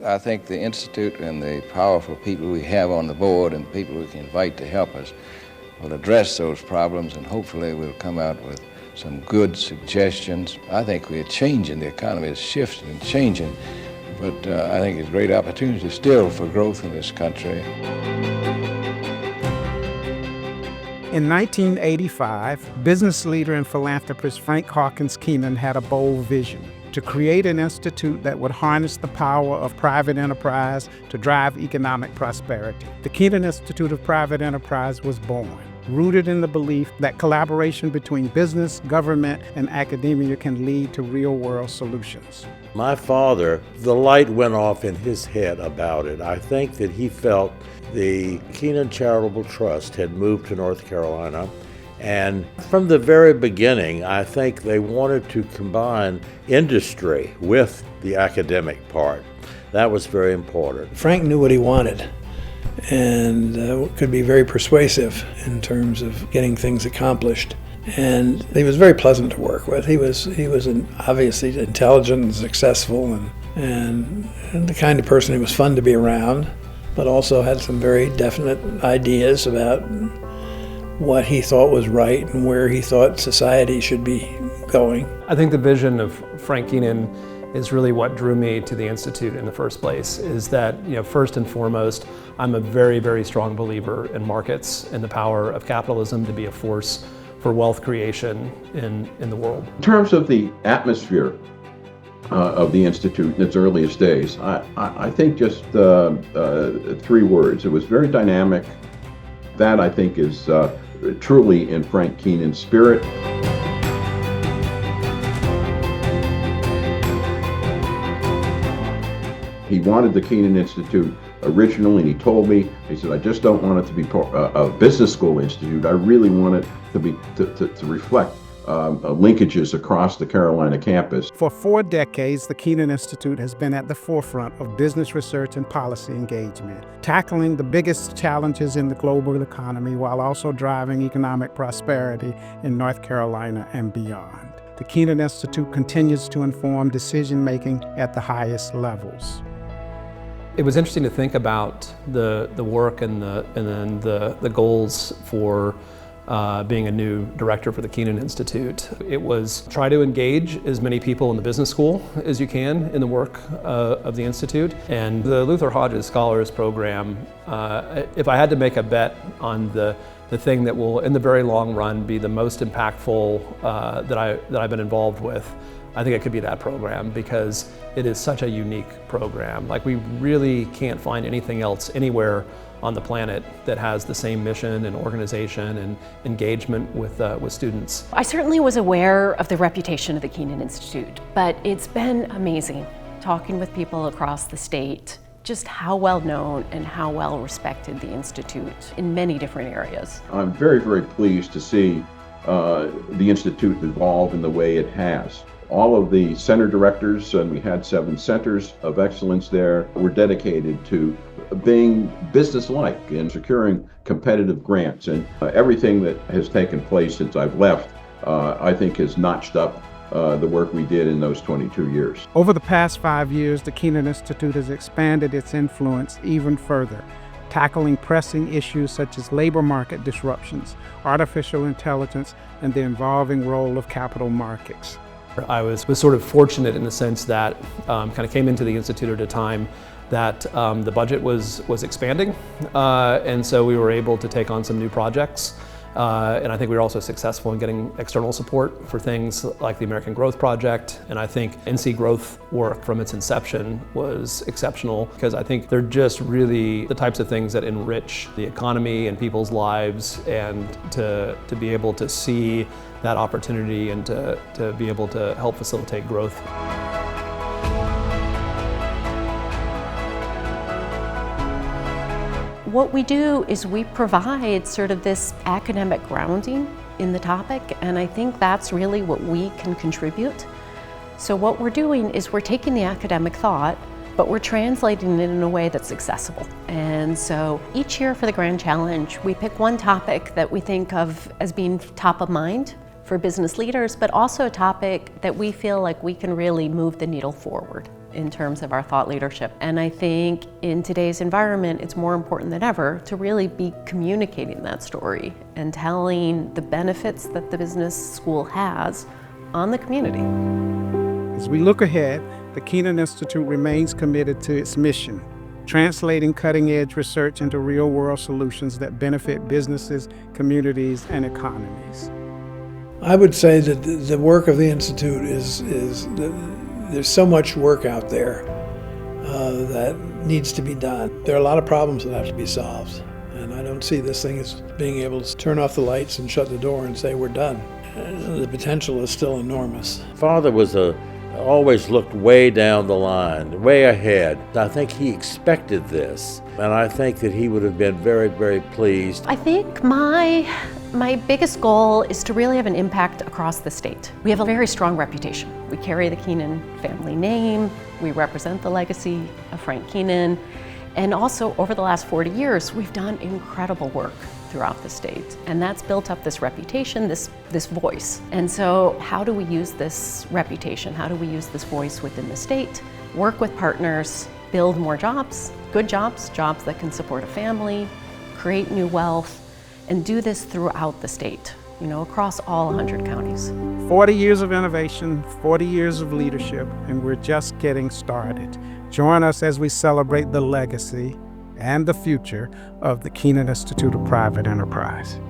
I think the Institute and the powerful people we have on the board and the people we can invite to help us will address those problems, and hopefully we'll come out with some good suggestions. I think we're changing, the economy is shifting and changing, but I think it's a great opportunity still for growth in this country. In 1985, business leader and philanthropist Frank Hawkins Kenan had a bold vision: to create an institute that would harness the power of private enterprise to drive economic prosperity. The Kenan Institute of Private Enterprise was born, rooted in the belief that collaboration between business, government, and academia can lead to real-world solutions. My father, the light went off in his head about it. I think that he felt the Kenan Charitable Trust had moved to North Carolina, and from the very beginning, I think they wanted to combine industry with the academic part. That was very important. Frank knew what he wanted and could be very persuasive in terms of getting things accomplished. And he was very pleasant to work with. He was obviously intelligent and successful and the kind of person who was fun to be around, but also had some very definite ideas about what he thought was right and where he thought society should be going. I think the vision of Frank Kenan is really what drew me to the Institute in the first place, is that, first and foremost, I'm a very, very strong believer in markets and the power of capitalism to be a force for wealth creation in the world. In terms of the atmosphere of the Institute in its earliest days, I think just 3 words. It was very dynamic. That, I think, is truly in Frank Kenan's spirit. He wanted the Kenan Institute originally, and he told me, he said, I just don't want it to be a business school institute. I really want it to be to reflect linkages across the Carolina campus. For 4 decades, the Kenan Institute has been at the forefront of business research and policy engagement, tackling the biggest challenges in the global economy while also driving economic prosperity in North Carolina and beyond. The Kenan Institute continues to inform decision-making at the highest levels. It was interesting to think about the work and then the goals for being a new director for the Kenan Institute. It was try to engage as many people in the business school as you can in the work of the Institute. And the Luther Hodges Scholars Program, if I had to make a bet on the thing that will, in the very long run, be the most impactful that I've been involved with, I think it could be that program, because it is such a unique program. Like, we really can't find anything else anywhere on the planet that has the same mission and organization and engagement with students. I certainly was aware of the reputation of the Kenan Institute, but it's been amazing talking with people across the state, just how well known and how well respected the Institute in many different areas. I'm very, very pleased to see the Institute evolve in the way it has. All of the center directors, and we had 7 centers of excellence there, were dedicated to being business-like and securing competitive grants. And everything that has taken place since I've left, I think, has notched up the work we did in those 22 years. Over the past 5 years, the Kenan Institute has expanded its influence even further, tackling pressing issues such as labor market disruptions, artificial intelligence, and the evolving role of capital markets. I was sort of fortunate in the sense that kind of came into the Institute at a time that the budget was expanding, and so we were able to take on some new projects. And I think we were also successful in getting external support for things like the American Growth Project. And I think NC Growth work from its inception was exceptional, because I think they're just really the types of things that enrich the economy and people's lives, and to be able to see that opportunity and to be able to help facilitate growth. What we do is we provide sort of this academic grounding in the topic, and I think that's really what we can contribute. So what we're doing is we're taking the academic thought, but we're translating it in a way that's accessible. And so each year for the Grand Challenge, we pick one topic that we think of as being top of mind for business leaders, but also a topic that we feel like we can really move the needle forward. in terms of our thought leadership. And I think in today's environment, it's more important than ever to really be communicating that story and telling the benefits that the business school has on the community. As we look ahead, the Kenan Institute remains committed to its mission, translating cutting-edge research into real-world solutions that benefit businesses, communities, and economies. I would say that the work of the Institute there's so much work out there that needs to be done. There are a lot of problems that have to be solved, and I don't see this thing as being able to turn off the lights and shut the door and say we're done. The potential is still enormous. Father was always looked way down the line, way ahead. I think he expected this, and I think that he would have been very, very pleased. I think my biggest goal is to really have an impact across the state. We have a very strong reputation. We carry the Kenan family name, we represent the legacy of Frank Kenan, and also over the last 40 years, we've done incredible work throughout the state, and that's built up this reputation, this voice. And so how do we use this reputation? How do we use this voice within the state? Work with partners, build more jobs, good jobs, jobs that can support a family, create new wealth, and do this throughout the state, across all 100 counties. 40 years of innovation, 40 years of leadership, and we're just getting started. Join us as we celebrate the legacy and the future of the Kenan Institute of Private Enterprise.